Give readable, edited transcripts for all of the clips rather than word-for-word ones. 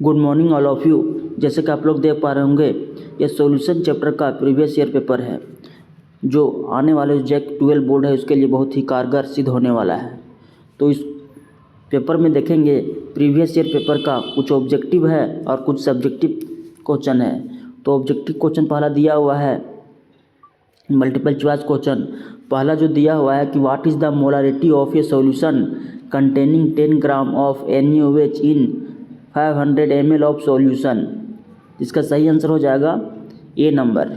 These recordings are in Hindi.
Good morning all of you. जैसे कि आप लोग देख पा रहे होंगे, ये सॉल्यूशन चैप्टर का प्रीवियस ईयर पेपर है जो आने वाले जैक 12 बोर्ड है उसके लिए बहुत ही कारगर सिद्ध होने वाला है। तो इस पेपर में देखेंगे प्रीवियस ईयर पेपर का कुछ ऑब्जेक्टिव है और कुछ सब्जेक्टिव क्वेश्चन है। तो ऑब्जेक्टिव क्वेश्चन पहला दिया हुआ है मल्टीपल चॉइस क्वेश्चन। पहला जो दिया हुआ है कि what is the molarity of a solution containing 10 gram of NaOH in 500 ml of solution. इसका सही आंसर हो जाएगा ए नंबर।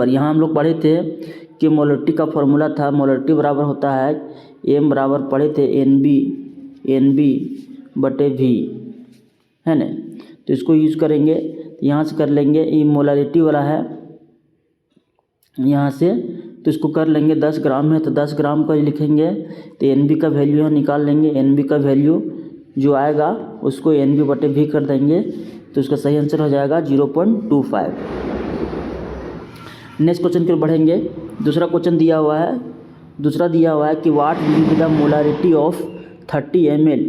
यहाँ हम लोग पढ़े थे कि मोलारिटी का फॉर्मूला था, मोलारिटी बराबर होता है एम बराबर पढ़े थे NB/V, है ना। तो इसको यूज़ करेंगे, यहाँ से कर लेंगे। ये मोलारिटी वाला है यहाँ से, तो इसको कर लेंगे 10 ग्राम है तो 10 ग्राम का लिखेंगे। तो NB का वैल्यू यहाँ निकाल लेंगे। NB का वैल्यू जो आएगा उसको NB/V कर देंगे, तो इसका सही आंसर हो जाएगा 0.25। नेक्स्ट क्वेश्चन की ओर बढ़ेंगे। दूसरा दिया हुआ है कि what will be the molarity of 30 ml।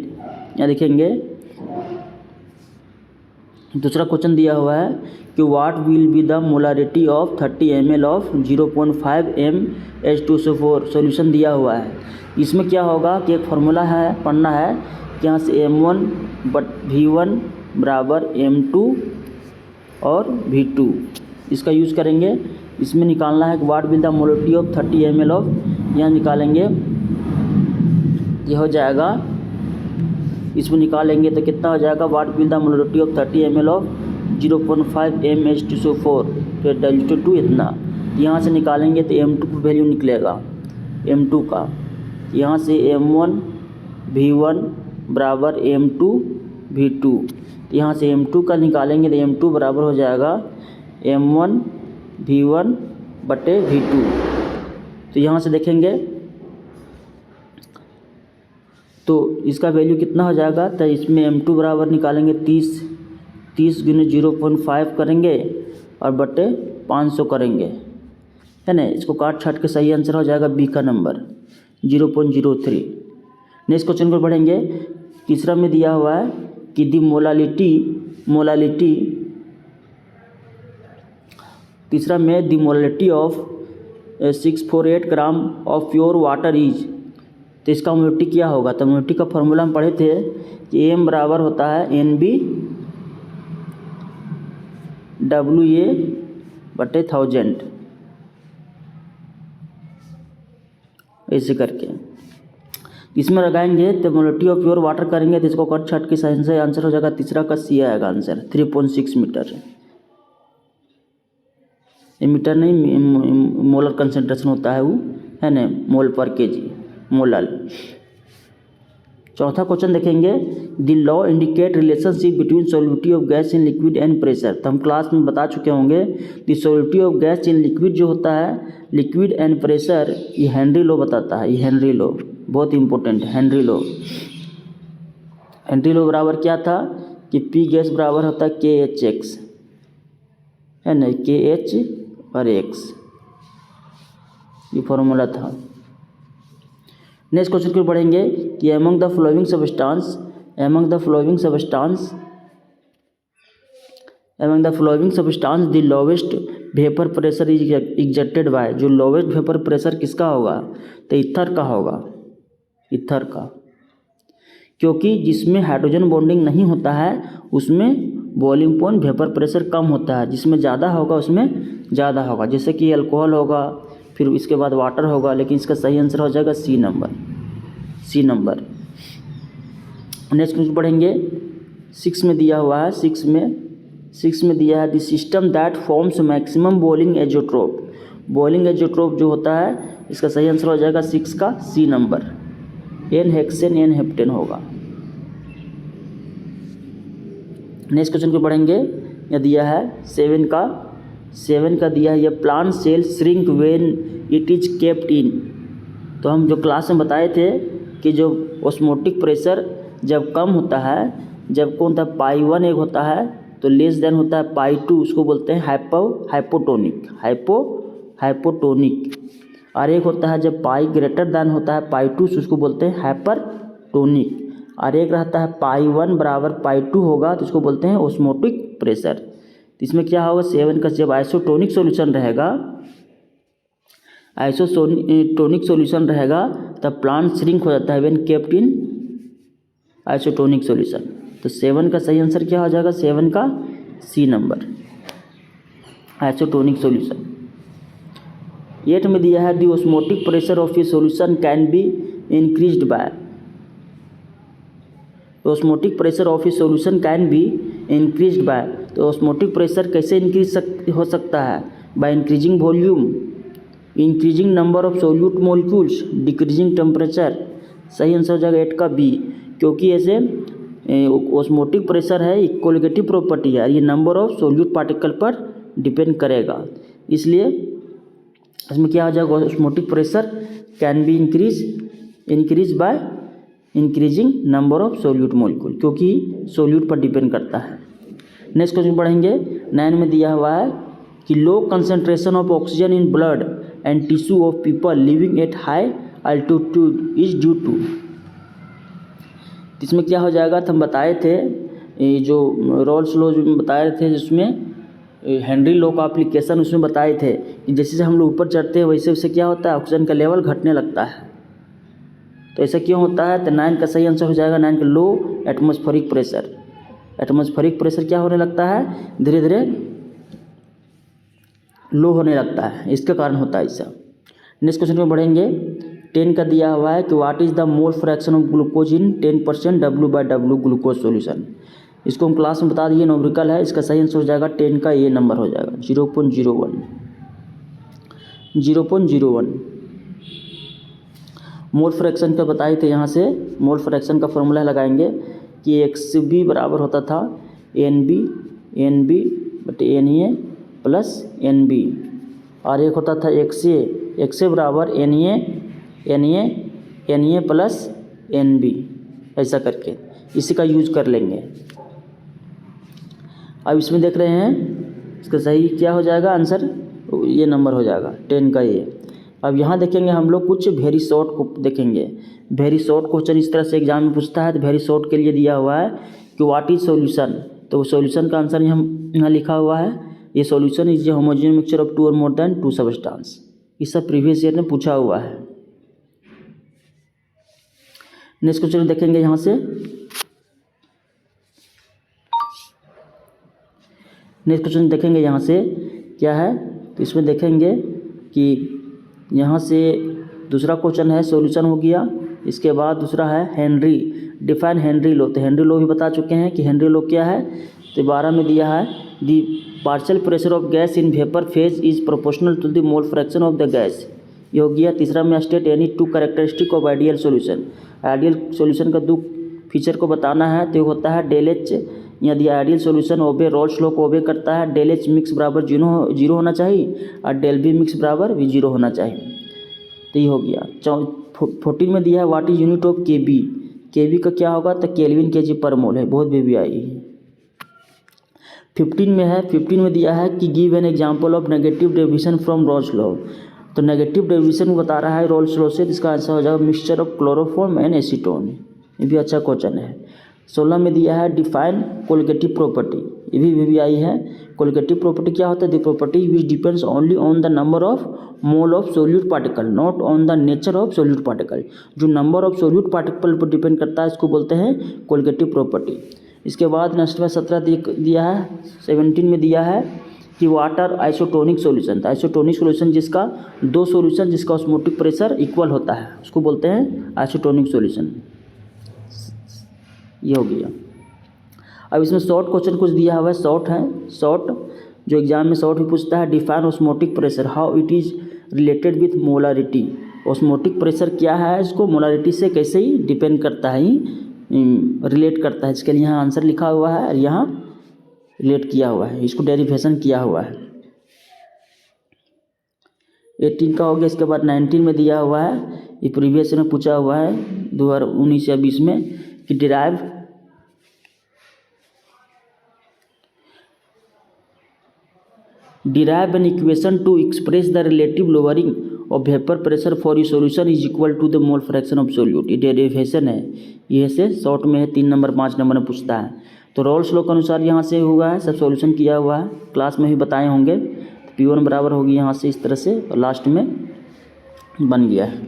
यहाँ देखेंगे दूसरा क्वेश्चन दिया हुआ है कि what will be the molarity of 30 ml of 0.5 mH2SO4 solution दिया हुआ है। इसमें क्या होगा कि एक फार्मूला है, पढ़ना है कि यहाँ से M1/V1 बराबर M2 और V2 इसका यूज़ करेंगे। इसमें निकालना है कि what will the molarity of 30 ml of, यहाँ निकालेंगे, ये हो जाएगा, इसमें निकालेंगे तो कितना हो जाएगा, what will the molarity of 30 ml of 0.5 mH2SO4 तो W2 इतना। यहाँ से निकालेंगे तो M2 का वैल्यू निकलेगा, M2 का। यहाँ से M1/V1 बराबर M2/V2, यहाँ से M2 का निकालेंगे तो M2 बराबर हो जाएगा M1/V1/V2। तो यहाँ से देखेंगे तो इसका वैल्यू कितना हो जाएगा, तो इसमें M2 बराबर निकालेंगे 30 गुने 0.5 करेंगे और बटे 500 करेंगे, है ना। इसको काट छाट के सही आंसर हो जाएगा बी का नंबर 0.03। नेक्स्ट क्वेश्चन पर बढ़ेंगे। तीसरा में दिया हुआ है कि the molality of 648 gram of pure water is. तो इसका मोलालिटी क्या होगा, तो मोलालिटी का फॉर्मूला हम पढ़े थे कि एम बराबर होता है NbWa/1000, ऐसे करके इसमें लगाएंगे तो मोलालिटी ऑफ प्योर वाटर करेंगे तो इसको कट छट के सही से आंसर हो जाएगा, तीसरा का सी आएगा आंसर 3.6 मीटर। मीटर नहीं, मोलर कंसंट्रेशन होता है वो, है ना, मोल पर केजी, मोलल। चौथा क्वेश्चन देखेंगे, the law indicate relationship between solubility of gas in liquid and pressure. तो हम क्लास में बता चुके होंगे the solubility of gas in liquid जो होता है, लिक्विड एंड प्रेशर, ये हेनरी लॉ बताता है। ये हेनरी लॉ बहुत इंपॉर्टेंट है। हेनरी लॉ बराबर क्या था कि P गैस बराबर होता है KHX, है ना, KH और X, ये फॉर्मूला था। नेक्स्ट क्वेश्चन को पढ़ेंगे कि among the flowing substance the lowest vapour pressure is exerted by. जो लोवेस्ट वेपर प्रेशर किसका होगा, तो ईथर का होगा, ईथर का, क्योंकि जिसमें हाइड्रोजन बॉन्डिंग नहीं होता है उसमें बॉइलिंग पॉइंट वेपर प्रेशर कम होता है, जिसमें ज़्यादा होगा उसमें ज़्यादा होगा, जैसे कि अल्कोहल होगा, फिर इसके बाद वाटर होगा। लेकिन इसका सही आंसर हो जाएगा सी नंबर। नेक्स्ट क्वेश्चन पढ़ेंगे। 6 में दिया हुआ है, 6 में दिया है the system that forms maximum boiling azeotrope जो होता है, इसका सही आंसर हो जाएगा 6 का सी नंबर, N-हेक्सेन N-हेप्टेन होगा। नेक्स्ट क्वेश्चन को पढ़ेंगे। यह दिया है 7 का दिया है, यह plant cell shrink when it is kept in. तो हम जो क्लास में बताए थे कि जो ऑस्मोटिक प्रेशर जब कम होता है, जब कौन होता है पाई 1 एक होता है तो लेस देन होता है पाई 2, उसको बोलते हैं हाइपोटोनिक। और एक होता है जब पाई ग्रेटर देन होता है पाई 2, उसको बोलते हैं हाइपरटोनिक। और एक रहता है π1 बराबर π2 होगा तो इसको बोलते हैं ऑस्मोटिक प्रेशर। तो इसमें क्या होगा 7 का जब आइसोटोनिक सॉल्यूशन रहेगा, आइसोटोनिक सॉल्यूशन रहेगा तब प्लांट श्रिंक हो जाता है when kept in isotonic solution. तो 7 का सही आंसर क्या हो जाएगा, 7 का सी नंबर आइसोटोनिक सॉल्यूशन। 8 में दिया है the osmotic pressure of a solution can be increased by. तो osmotic pressure of a solution can be increased by, तो ऑस्मोटिक प्रेशर कैसे इंक्रीज हो सकता है, by increasing volume, increasing number of solute molecules, decreasing temperature. सही आंसर हो जाएगा 8 का बी, क्योंकि ऐसे ऑस्मोटिक प्रेशर है कोलिगेटिव प्रॉपर्टी है, ये नंबर ऑफ सोल्यूट पार्टिकल पर डिपेंड करेगा, इसलिए इसमें क्या हो जाएगा osmotic pressure can be increase by increasing number of solute molecule, क्योंकि सोल्यूट पर डिपेंड करता है। नेक्स्ट क्वेश्चन पढ़ेंगे। 9 में दिया हुआ है कि low concentration of oxygen in blood and tissue of people living at high altitude is due to. इसमें क्या हो जाएगा, तो हम बताए थे ये जो रॉल्स लॉ जो बताए थे जिसमें हेनरी लॉ का एप्लीकेशन उसमें बताए थे कि जैसे जैसे हम लोग ऊपर चढ़ते हैं वैसे वैसे क्या होता है ऑक्सीजन का लेवल घटने लगता है। तो ऐसा क्यों होता है, तो 9 का सही आंसर हो जाएगा 9 का लो एटमॉस्फेरिक प्रेशर। एटमॉस्फेरिक प्रेशर क्या होने लगता है, धीरे धीरे लो होने लगता है, इसके कारण होता है ऐसा। नेक्स्ट क्वेश्चन में बढ़ेंगे। 10 का दिया हुआ है कि what is the mole fraction of glucose in 10% W/W glucose solution. इसको हम क्लास में बता दिए, न्यूमेरिकल है, इसका सही आंसर हो जाएगा 10 का ये नंबर हो जाएगा 0.01। मोल फ्रैक्शन का बताए थे, यहाँ से मोल फ्रैक्शन का फॉर्मूला लगाएंगे कि XB बराबर होता था NB बटे NA प्लस NB, और एक होता था XA बराबर NA प्लस NB, ऐसा करके इसी का यूज कर लेंगे। अब इसमें देख रहे हैं इसका सही क्या हो जाएगा आंसर, ये नंबर हो जाएगा 10 का ये। अब यहाँ देखेंगे हम लोग कुछ वेरी शॉर्ट को देखेंगे। वेरी शॉर्ट क्वेश्चन इस तरह से एग्जाम में पूछता है, तो वेरी शॉर्ट के लिए दिया हुआ है कि व्हाट इज सॉल्यूशन। तो सॉल्यूशन का आंसर यहाँ लिखा हुआ है, ये solution is a homogeneous mixture of 2 और मोर देन 2 सब्सटेंस। इस सब प्रीवियस ईयर में पूछा हुआ है। नेक्स्ट क्वेश्चन देखेंगे यहाँ से। नेक्स्ट क्वेश्चन देखेंगे यहाँ से क्या है, तो इसमें देखेंगे कि यहाँ से दूसरा क्वेश्चन है सॉल्यूशन हो गया, इसके बाद दूसरा है हेनरी डिफाइन हेनरी लॉ। तो हेनरी लॉ भी बता चुके हैं कि हेनरी लॉ क्या है। तो 12 में दिया है the partial pressure of gas in vapour phase is proportional to the mole fraction of the gas, ये हो गया। तीसरा में state any 2 characteristic of ideal solution. Ideal solution का 2 फीचर को बताना है, तो होता है डेल एच, यदि ideal solution obey Raoult's law को ओबे करता है, डेल एच मिक्स बराबर 0 होना चाहिए और डेल बी मिक्स बराबर भी 0 होना चाहिए। तो ये हो गया। 14 में दिया है व्हाट इज यूनिट ऑफ केबी। केबी का क्या होगा, तो केल्विन केजी पर मोल है, बहुत बेबी आई है। 15 में दिया है कि give an example of negative deviation from Rawls law. तो नेगेटिव डेविएशन बता रहा है रॉल्स लॉ से, इसका आंसर हो जाएगा mixture of chloroform and acetone. ये भी अच्छा क्वेश्चन है। 16 में दिया है डिफाइन कोलिगेटिव प्रॉपर्टी, ये भी आई है। कोलिगेटिव प्रॉपर्टी क्या होता है, the property which depends only on the number of mole of solute particle not on the nature of solute particle. जो नंबर ऑफ सोल्यूट पार्टिकल पर डिपेंड करता है इसको बोलते हैं कोलिगेटिव प्रॉपर्टी। इसके बाद नेक्स्ट में 17 दिया है। 17 में दिया है कि वाटर आइसोटोनिक सॉल्यूशन। तो आइसोटोनिक सॉल्यूशन जिसका 2 सॉल्यूशन जिसका ऑस्मोटिक प्रेशर इक्वल होता है उसको बोलते हैं आइसोटोनिक सॉल्यूशन। ये हो गया। अब इसमें शॉर्ट क्वेश्चन कुछ दिया हुआ है, शॉर्ट जो एग्जाम में शॉर्ट भी पूछता है। Define osmotic pressure, how it is related with molarity. Osmotic pressure क्या है, इसको मोलारिटी से कैसे ही डिपेंड करता है, रिलेट करता है। इसके लिए यहाँ आंसर लिखा हुआ है और यहाँ रिलेट किया हुआ है, इसको डेरिवेशन किया हुआ है। 18 का हो गया। इसके बाद 19 में दिया हुआ है, ये प्रीवियस में पूछा हुआ है 2019 या 20 में कि derive an equation to express the relative lowering of vapour pressure for a solution is equal to the mole fraction of solute. ये डेरिवेशन है, ये से शॉर्ट में है, 3 नंबर 5 नंबर में पूछता है। तो रॉल्स लॉ के अनुसार यहाँ से हुआ है, सब सॉल्यूशन किया हुआ है, क्लास में भी बताए होंगे। तो P1 बराबर होगी यहाँ से इस तरह से, और लास्ट में बन गया है।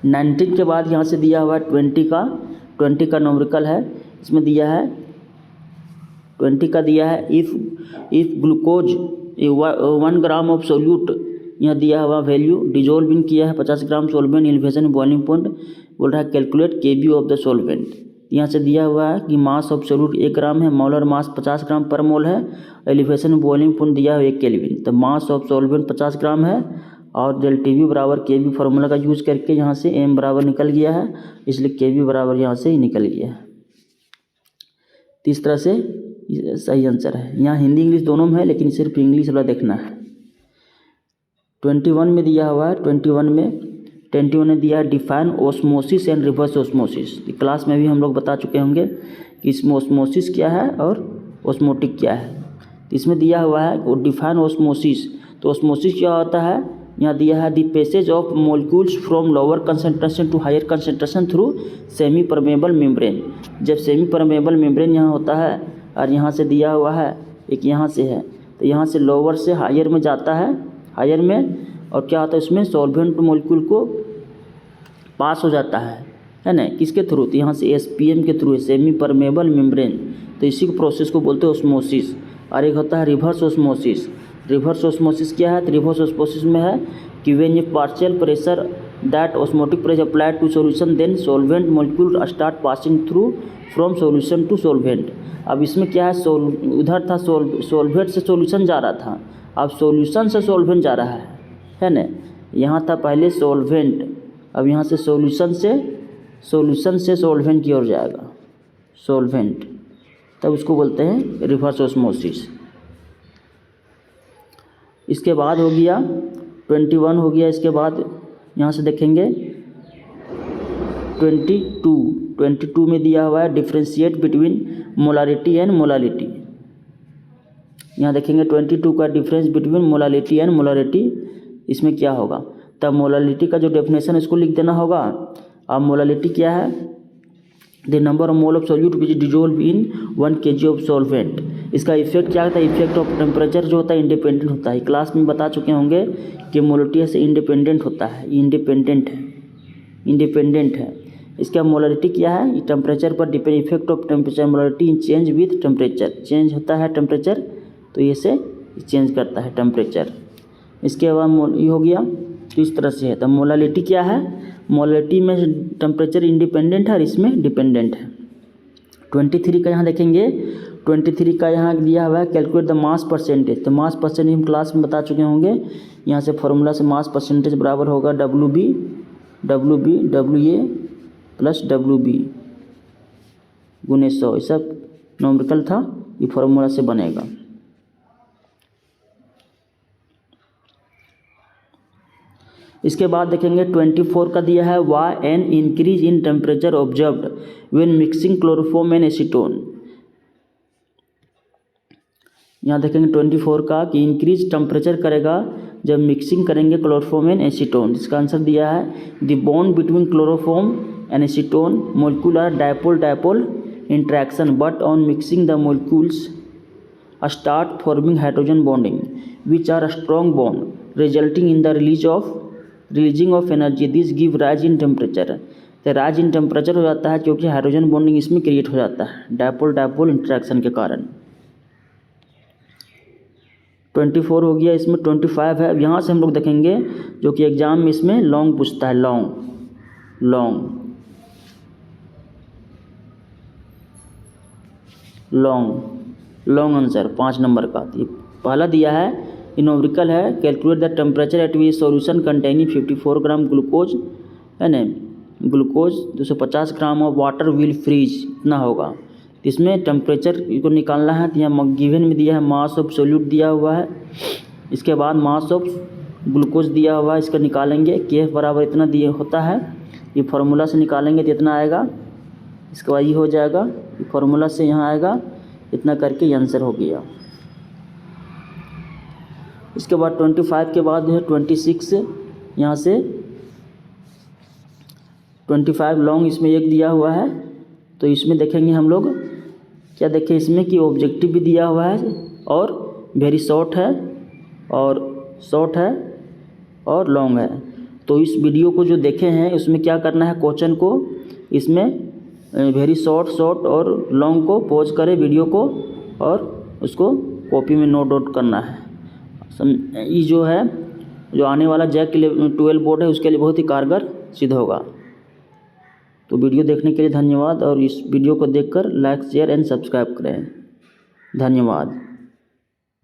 19 के बाद यहाँ से दिया हुआ है 20 का न्यूमेरिकल है, इसमें दिया है 20 का दिया है if glucose 1 gram of solute, यहाँ दिया हुआ वैल्यू डिजोल्व इन किया है 50 ग्राम सोल्वेंट, एलिवेशन बॉइलिंग पॉइंट बोल रहा है कैलकुलेट केबी ऑफ द सोल्वेंट। यहाँ से दिया हुआ है कि मास ऑफ सोल्यूट 1 ग्राम है, मोलर मास 50 ग्राम पर मोल है, एलिवेशन बॉइलिंग पॉइंट दिया है 1 केल्विन। तो मास ऑफ सोल्वेंट 50 ग्राम है और डेल टी वी बराबर के बी फार्मूला का यूज़ करके यहाँ से एम बराबर निकल गया है, इसलिए के बी बराबर यहाँ से ही निकल गया है। तो इस तरह से सही आंसर है। यहाँ हिंदी इंग्लिश दोनों में है, लेकिन सिर्फ इंग्लिश वाला देखना है। 21 में दिया हुआ है, 21 ने दिया है define osmosis and reverse osmosis. Class में भी हम लोग बता चुके होंगे कि इसमें ओस्मोसिस क्या है और ओस्मोटिक क्या है। तो इसमें दिया हुआ है डिफाइन ओस्मोसिस। तो ओस्मोसिस क्या होता है, यहाँ दिया है the passage of molecules from lower concentration to higher concentration through semi permeable membrane. जब सेमी परमेबल मेम्ब्रेन यहाँ होता है और यहाँ से दिया हुआ है एक यहाँ से है, तो यहाँ से लोअर से हायर में जाता है, हायर में, और क्या होता है इसमें सॉल्वेंट मॉलिक्यूल को पास हो जाता है ना, किसके थ्रू, तो यहाँ से SPM के थ्रू, सेमी परमेबल मेम्ब्रेन। तो इसी प्रोसेस को बोलते हैं ओस्मोसिस। और एक होता है रिवर्स ओस्मोसिस। रिवर्स ओस्मोसिस क्या है, तो रिवर्स ओस्मोसिस में है कि when a partial pressure that osmotic pressure applied to solution then solvent molecule start passing through from solution to solvent. अब इसमें क्या है, उधर था सॉल्वेंट से सॉल्यूशन जा रहा था, अब सॉल्यूशन से सॉल्वेंट जा रहा है ना। यहाँ था पहले सॉल्वेंट, अब यहाँ से सॉल्यूशन से सॉल्वेंट की ओर जाएगा, सॉल्वेंट, तब उसको बोलते हैं रिवर्स ओस्मोसिस। इसके बाद हो गया 21 हो गया। इसके बाद यहाँ से देखेंगे 22 में दिया हुआ है differentiate between molarity and molality. यहाँ देखेंगे 22 का difference between molality and molarity, इसमें क्या होगा, तब मोलालिटी का जो डेफिनेशन इसको लिख देना होगा। अब मोलालिटी क्या है, the number of mole of solute which dissolve in 1 kg of solvent. इसका इफेक्ट क्या होता है, इफेक्ट ऑफ टेम्परेचर जो होता है इंडिपेंडेंट होता है। क्लास में बता चुके होंगे कि मोलालिटी से इंडिपेंडेंट होता है, इंडिपेंडेंट है। इसका मोलारिटी क्या है, टेम्परेचर पर depend, effect of temperature molarity in change with temperature, change होता है टेम्परेचर तो ये से चेंज करता है टेम्परेचर। इसके बाद ये हो गया, तो इस तरह से है। तो मोलालिटी क्या है, मोलालिटी में टेम्परेचर इंडिपेंडेंट है और इसमें डिपेंडेंट है। 23 का यहाँ देखेंगे, 23 का यहाँ दिया हुआ है कैलकुलेट द मास परसेंटेज। तो मास परसेंटेज हम क्लास में बता चुके होंगे। यहाँ से फार्मूला से मास परसेंटेज बराबर होगा WA प्लस WB गुने 100। ये सब न्यूमेरिकल था, ये फार्मूला से बनेगा। इसके बाद देखेंगे 24 का दिया है why an increase in temperature observed when mixing chloroform and acetone. यहाँ देखेंगे 24 का कि इंक्रीज टेम्परेचर करेगा जब मिक्सिंग करेंगे क्लोरोफॉर्म एंड एसीटोन। इसका आंसर दिया है the bond between chloroform and acetone molecular dipole interaction but on mixing the molecules start forming hydrogen bonding which are strong bond resulting in the releasing of energy this give rise in temperature. तो राइज इन टेम्परेचर हो जाता है क्योंकि हाइड्रोजन बॉन्डिंग इसमें क्रिएट हो जाता है डायपोल इंट्रैक्शन के कारण। 24 हो गया। इसमें 25 है। अब यहाँ से हम लोग देखेंगे जो कि एग्जाम में इसमें लॉन्ग पूछता है, लॉन्ग आंसर 5 नंबर का। ये पहला दिया है न्यूमेरिकल है calculate the temperature at which solution containing 54 gram glucose है ना, glucose 250 gram of water will freeze इतना होगा। इसमें टेम्परेचर को निकालना है। तो यहाँ गिवन में दिया है मास ऑफ सोल्यूट दिया हुआ है, इसके बाद मास ऑफ ग्लूकोज दिया हुआ है, इसका निकालेंगे KF बराबर इतना दिया होता है। ये फार्मूला से निकालेंगे तो इतना आएगा, इसके बाद ये हो जाएगा, ये फार्मूला से यहाँ आएगा, इतना करके ये आंसर हो गया। इसके बाद 25 के बाद है 26, यहाँ से 25 लॉन्ग इसमें एक दिया हुआ है। तो इसमें देखेंगे हम लोग क्या देखें इसमें कि ऑब्जेक्टिव भी दिया हुआ है और वेरी शॉर्ट है और लॉन्ग है। तो इस वीडियो को जो देखे हैं उसमें क्या करना है, क्वेश्चन को इसमें वेरी शॉर्ट और लॉन्ग को पॉज करें वीडियो को और उसको कॉपी में नोट आउट करना है। ये जो है जो आने वाला जैक 12 बोर्ड है उसके लिए बहुत ही कारगर सिद्ध होगा। तो वीडियो देखने के लिए धन्यवाद और इस वीडियो को देखकर लाइक शेयर एंड सब्सक्राइब करें। धन्यवाद।